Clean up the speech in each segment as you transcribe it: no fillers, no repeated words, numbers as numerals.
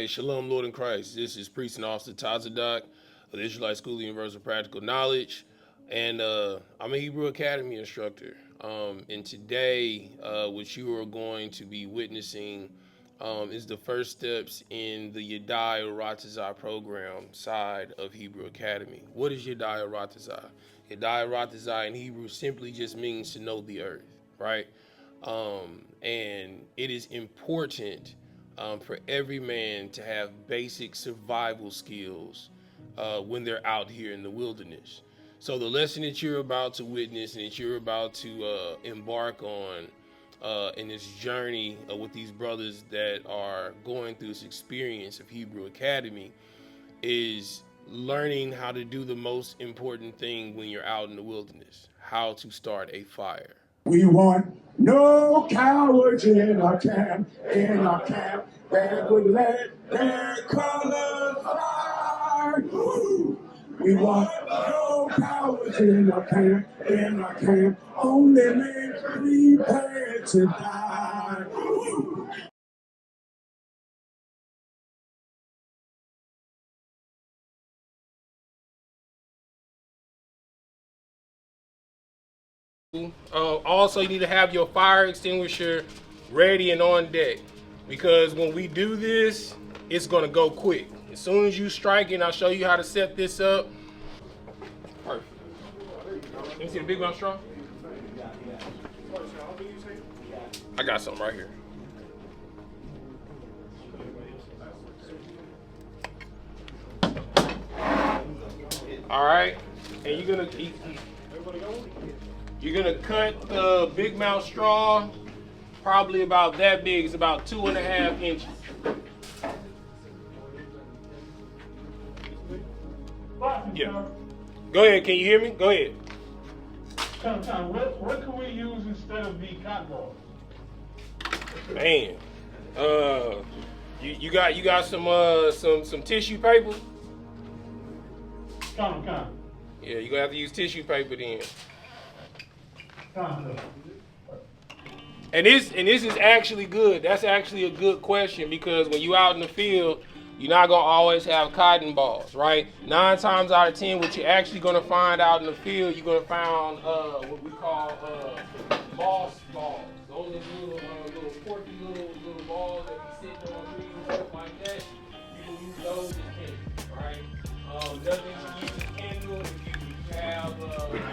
Hey, Shalom, Lord in Christ. This is Priest and Officer Tazadak of the Israelite School of Universal Practical Knowledge. And I'm a Hebrew Academy instructor. And today, what you are going to be witnessing is the first steps in the Yadai Ratazah program side of Hebrew Academy. What is Yadai Ratazah? Yadai Ratazah in Hebrew simply just means to know the earth, right? And it is important for every man to have basic survival skills when they're out here in the wilderness. So the lesson that you're about to witness and that you're about to embark on in this journey with these brothers that are going through this experience of Hebrew Academy is learning how to do the most important thing when you're out in the wilderness, how to start a fire. We want no cowards in our camp, that would let their colors fly. We want no cowards in our camp, only men prepared to die. Also, you need to have your fire extinguisher ready and on deck, because when we do this, it's going to go quick. As soon as you strike it, I'll show you how to set this up. Perfect. Let me see the big one straw. I got something right here. All right, and you're gonna cut the big mouth straw probably about that big. It's about 2.5 inches. Yeah. Go ahead. Can you hear me? Go ahead. What can we use instead of the cotton balls? Man, you got some tissue paper? Yeah, you gonna have to use tissue paper then. And this is actually good. That's actually a good question, because when you out in the field, you're not gonna always have cotton balls, right? 9 times out of 10, what you're actually gonna find out in the field, you're gonna find what we call moss balls. Those are little quirky little balls that be sitting on trees and stuff like that. You can use those as kindle, right? Nothing to use as kindle if you have a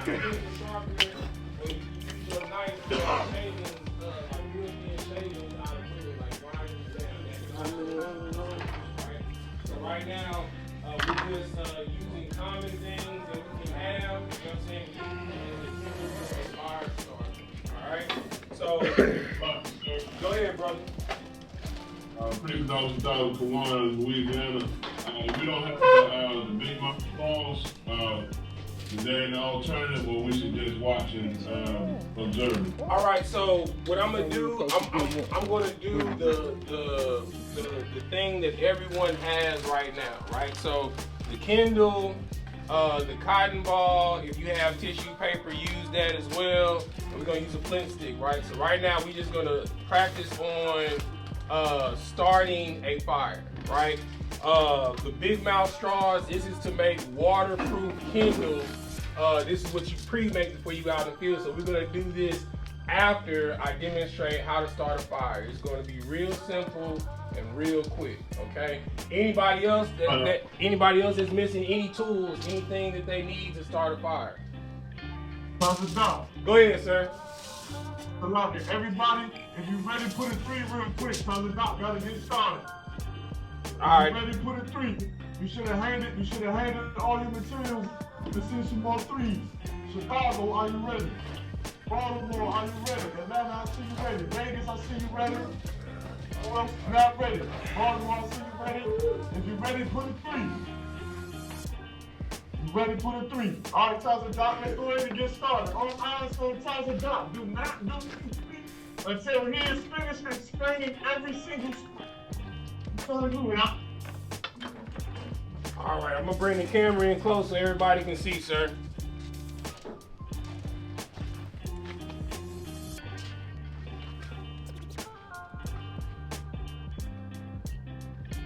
pencil sharpener, or you use your knife for shaving, like European shaving out of wood, like grinding it down. So right now, we're just using common things that we can have, you know what I'm saying, as a fire starter. All right? So, go ahead, brother. Pretty $1,000 Kawan, Louisiana. We don't have the big mouth balls. Is there an alternative, or we should just watch and observe? All right, so what I'm gonna do, I'm gonna do the thing that everyone has right now, right? So the Kindle, the cotton ball. If you have tissue paper, use that as well. And we're gonna use a flint stick, right? So right now we're just gonna practice on starting a fire, right? The big mouth straws. This is to make waterproof Kindle. This is what you pre-make before you go out in the field. So we're gonna do this after I demonstrate how to start a fire. It's gonna be real simple and real quick. Okay. Anybody else that's missing any tools, anything that they need to start a fire? Go ahead, sir. Everybody, if you're ready, put a 3 real quick. Brother Doc, gotta get started. All right. Ready, put a 3. You should have handed all your materials to see some more 3s. Chicago, are you ready? Baltimore, are you ready? Atlanta, I see you ready. Vegas, I see you ready. Who else not ready? Baltimore, I see you ready. If you're ready, put a 3. You ready, put a 3. All right, Taza Doc, let's go ahead and get started. All eyes on Taza Doc. Do not do until he is finished explaining every single All right, I'm gonna bring the camera in close so everybody can see, sir.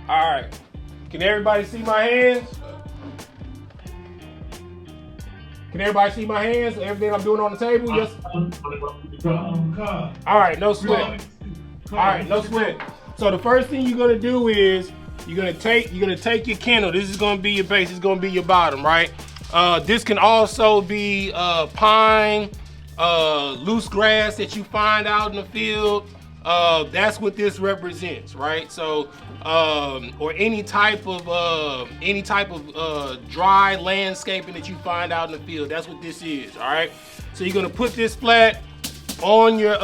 All right. Can everybody see my hands? Can everybody see my hands? Everything I'm doing on the table? Yes. All right, no sweat. All right, no sweat. So the first thing you're gonna do is you're gonna take your candle. This is gonna be your base. It's gonna be your bottom, right? This can also be pine, loose grass that you find out in the field. That's what this represents, right? So, or any type of dry landscaping that you find out in the field. That's what this is, all right? So you're gonna put this flat on your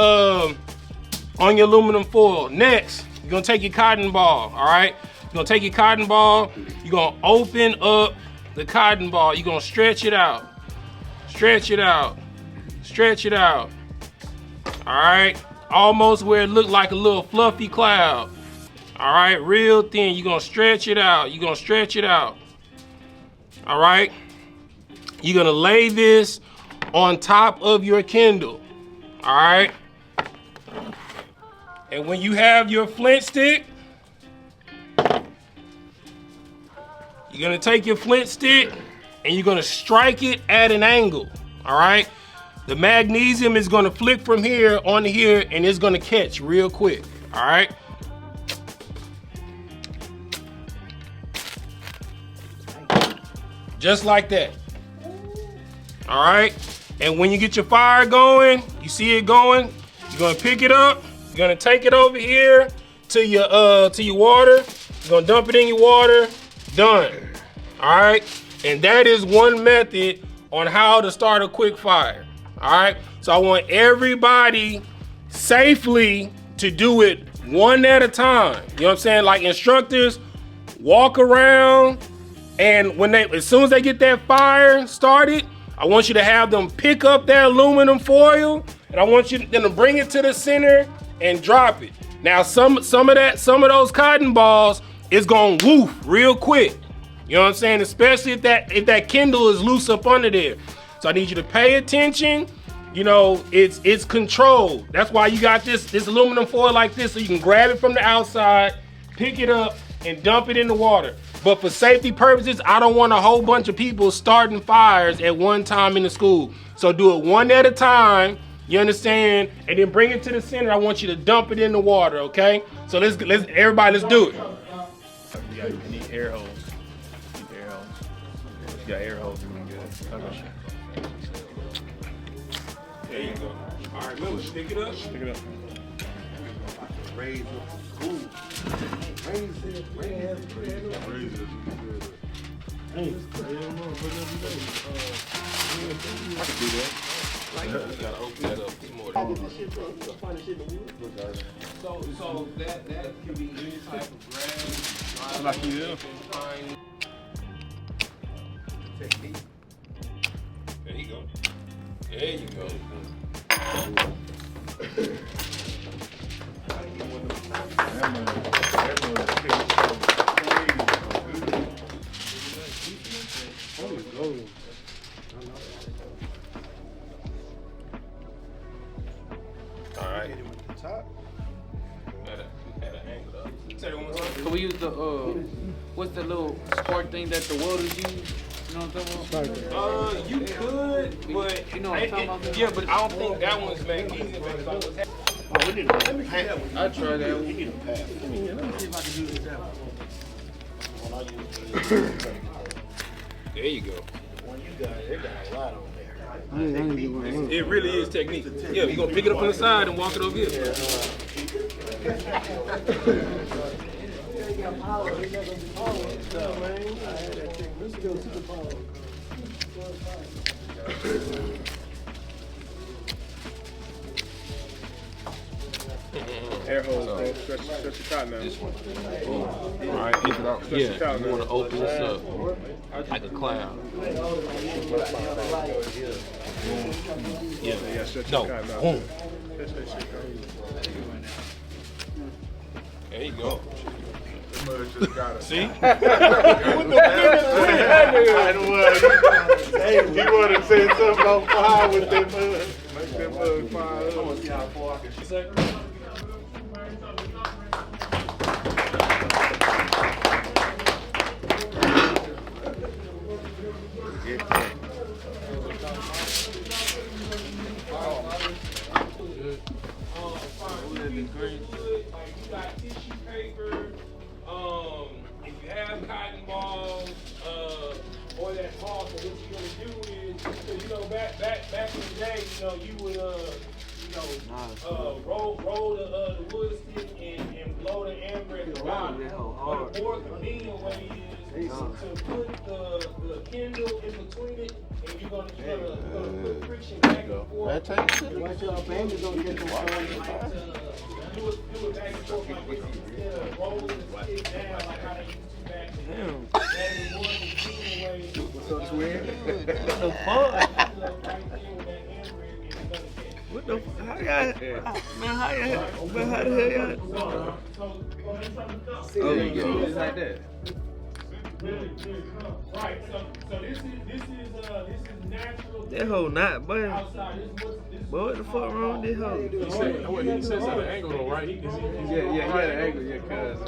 aluminum foil. Next, you're gonna take your cotton ball, all right? You're gonna take your cotton ball. You're gonna open up the cotton ball. You're gonna stretch it out, stretch it out, stretch it out, all right? Almost where it looked like a little fluffy cloud. All right, real thin. You're gonna stretch it out. You're gonna stretch it out. All right. You're gonna lay this on top of your Kindle. All right. And when you have your flint stick, you're gonna take your flint stick and you're gonna strike it at an angle. All right. The magnesium is gonna flick from here onto here and it's gonna catch real quick, all right? Just like that, all right? And when you get your fire going, you see it going, you're gonna pick it up, you're gonna take it over here to your water, you're gonna dump it in your water, done, all right? And that is one method on how to start a quick fire. All right, so I want everybody safely to do it one at a time. You know what I'm saying? Like instructors, walk around, and as soon as they get that fire started, I want you to have them pick up that aluminum foil, and I want you to bring it to the center and drop it. Now, some of those cotton balls is gonna woof real quick. You know what I'm saying? Especially if that Kindle is loose up under there. So I need you to pay attention. You know, it's controlled. That's why you got this aluminum foil like this, so you can grab it from the outside, pick it up, and dump it in the water. But for safety purposes, I don't want a whole bunch of people starting fires at one time in the school. So do it one at a time, you understand? And then bring it to the center. I want you to dump it in the water, okay? So let's do it. You need air holes. Air holes. If you got air holes, you're gonna get it. Okay. There you go. All right, remember, stick it up. Pick it up. Raise it. I can do that. You gotta open that up some more. So that can be any type of grass. Like you do. Technique. There you go. There you go. All right. At an angle up. Say it one more time. Can we use the what's the little spark thing that the welders use? You know what I'm talking about? You could, but You know what I'm talking about? yeah, but I don't think that one's magnesium. I try that one. Let me see if I can do this out. There you go. When you got it, got a lot on there. It really is technique. Yeah, you're gonna pick it up on the side and walk it over here. Air holes, man. Stretch the cotton out. All right, yeah, you want to open this up like a cloud. Yeah, stretch No, the cotton out. boom. Stretch that shit out. There you go. See? Hey, you want to say something about fire with that mud? Make that mud fire up. All 4 I can Like you got tissue paper, if you have cotton balls, or that ball, so what you're gonna do is, because you know back in the day, you know, you would roll the wood stick and blow the amber at the bottom. But the more convenient way is to put the Kindle in between it, and you're gonna put friction back and forth. Watch your fingers don't get the water. Do it back and forth like this instead of rolling the stick down like how they used to back then. That is more convenient way. So it's weird. What the fuck? What the fuck? How y'all? Man, how the hell y'all? Oh, there you go. It's like that. Right. So this is natural. That hoe not, boy. Outside, this Boy, what the fuck wrong with this hoe? He says at an angle though, right? Yeah, he had an angle, yeah, cuz.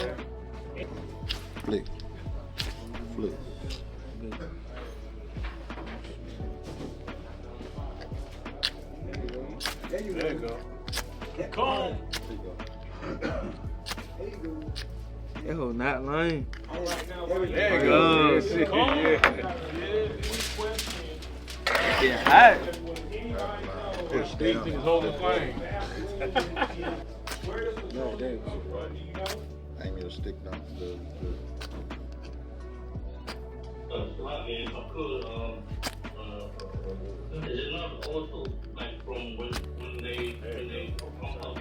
Flick. Flick. There you go. Come on. That hoe not lying. There you go. Shit, Yeah, hot. These things holding flame. No, there. I ain't gonna stick down the If I could, is it not also like from when they come up?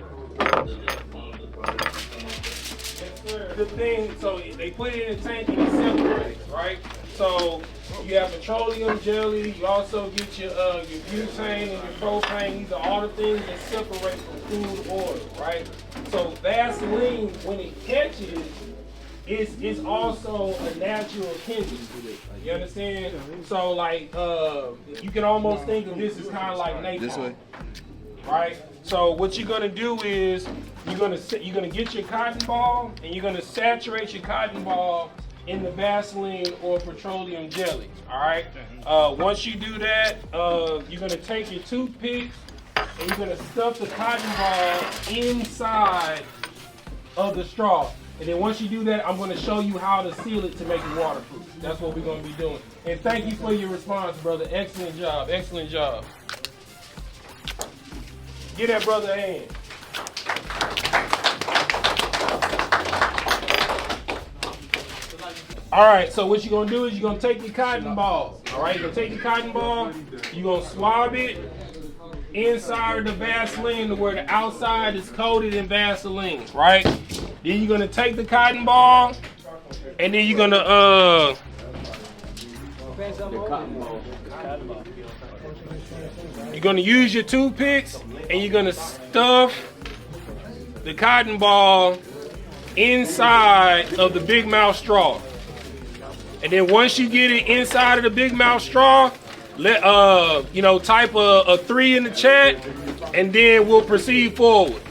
The thing, so they put it in a tank and it separates, right? So you have petroleum jelly, you also get your butane and your propane. These are all the things that separate from food oil, right? So Vaseline, when it catches, it's also a natural kindling. You understand? So like you can almost think of this as kind of like napalm. this way. Right? So what you're gonna do is you're gonna get your cotton ball and you're gonna saturate your cotton ball in the Vaseline or petroleum jelly. All right. Once you do that, you're gonna take your toothpicks and you're gonna stuff the cotton ball inside of the straw. And then once you do that, I'm gonna show you how to seal it to make it waterproof. That's what we're gonna be doing. And thank you for your response, brother. Excellent job. Excellent job. Give that brother a hand. All right, so what you're gonna do is you're gonna take your cotton ball. All right, you're gonna take your cotton ball, you're gonna swab it inside of the Vaseline to where the outside is coated in Vaseline, right? Then you're gonna take the cotton ball, and then you're gonna you're gonna use your toothpicks and you're gonna stuff the cotton ball inside of the big mouth straw. And then once you get it inside of the big mouth straw, let type a 3 in the chat, and then we'll proceed forward.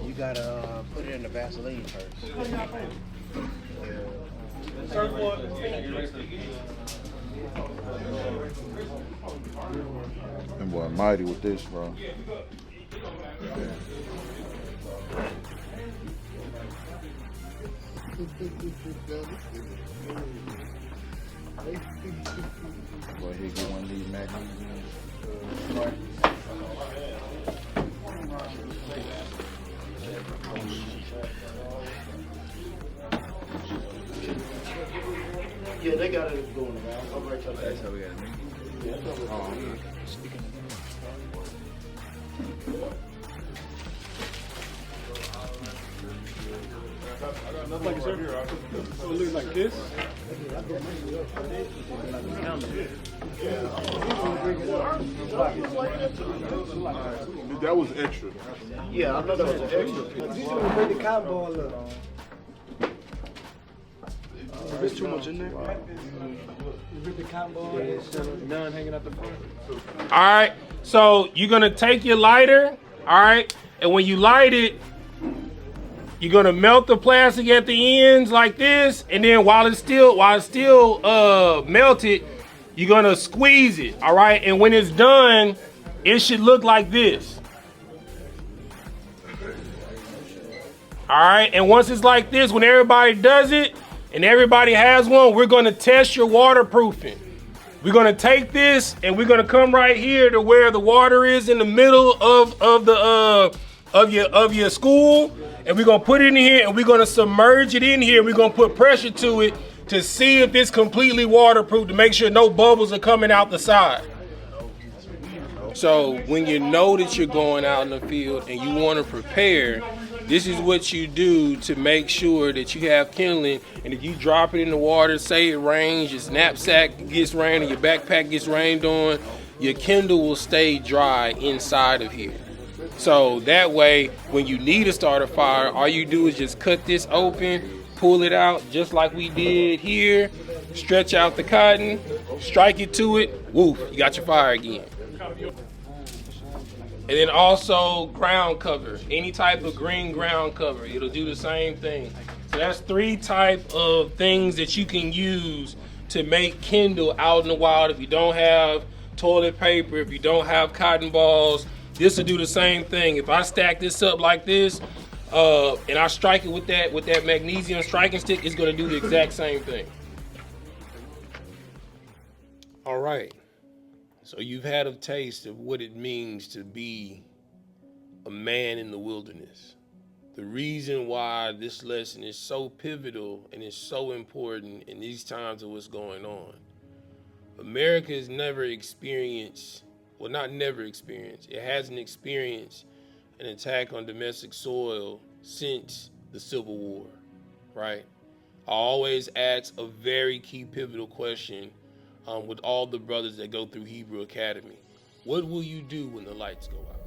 You gotta put it in the Vaseline first. Them boy mighty with this, bro. Boy, he get one of these magnesium. Yeah, they got it going around. All right, that's how we got it. Like it's here. So it looks like this. That was extra. Yeah, I know that was an extra. You gonna bring the cotton ball up. There's too much in there. Bring the cotton ball. None hanging out the front. All right, so you're gonna take your lighter, all right, and when you light it, You're gonna melt the plastic at the ends like this, and then while it's still melted, you're gonna squeeze it, all right? And when it's done, it should look like this. All right, and once it's like this, when everybody does it and everybody has one, we're gonna test your waterproofing. We're gonna take this and we're gonna come right here to where the water is in the middle of your school, and we're gonna put it in here and we're gonna submerge it in here. We're gonna put pressure to it to see if it's completely waterproof, to make sure no bubbles are coming out the side. So when you know that you're going out in the field and you want to prepare, this is what you do to make sure that you have kindling. And if you drop it in the water, say it rains, your knapsack gets rained, or your backpack gets rained on, your kindle will stay dry inside of here. So that way, when you need to start a fire, all you do is just cut this open, pull it out just like we did here, stretch out the cotton, strike it to it, woof, you got your fire again. And then also ground cover, any type of green ground cover, it'll do the same thing. So that's 3 types of things that you can use to make kindle out in the wild. If you don't have toilet paper, if you don't have cotton balls, this will do the same thing. If I stack this up like this, and I strike it with that magnesium striking stick, it's gonna do the exact same thing. All right. So you've had a taste of what it means to be a man in the wilderness. The reason why this lesson is so pivotal and is so important in these times of what's going on. America has never experienced, well, not never experienced, it hasn't experienced an attack on domestic soil since the Civil War, right? I always ask a very key pivotal question with all the brothers that go through Hebrew Academy. What will you do when the lights go out?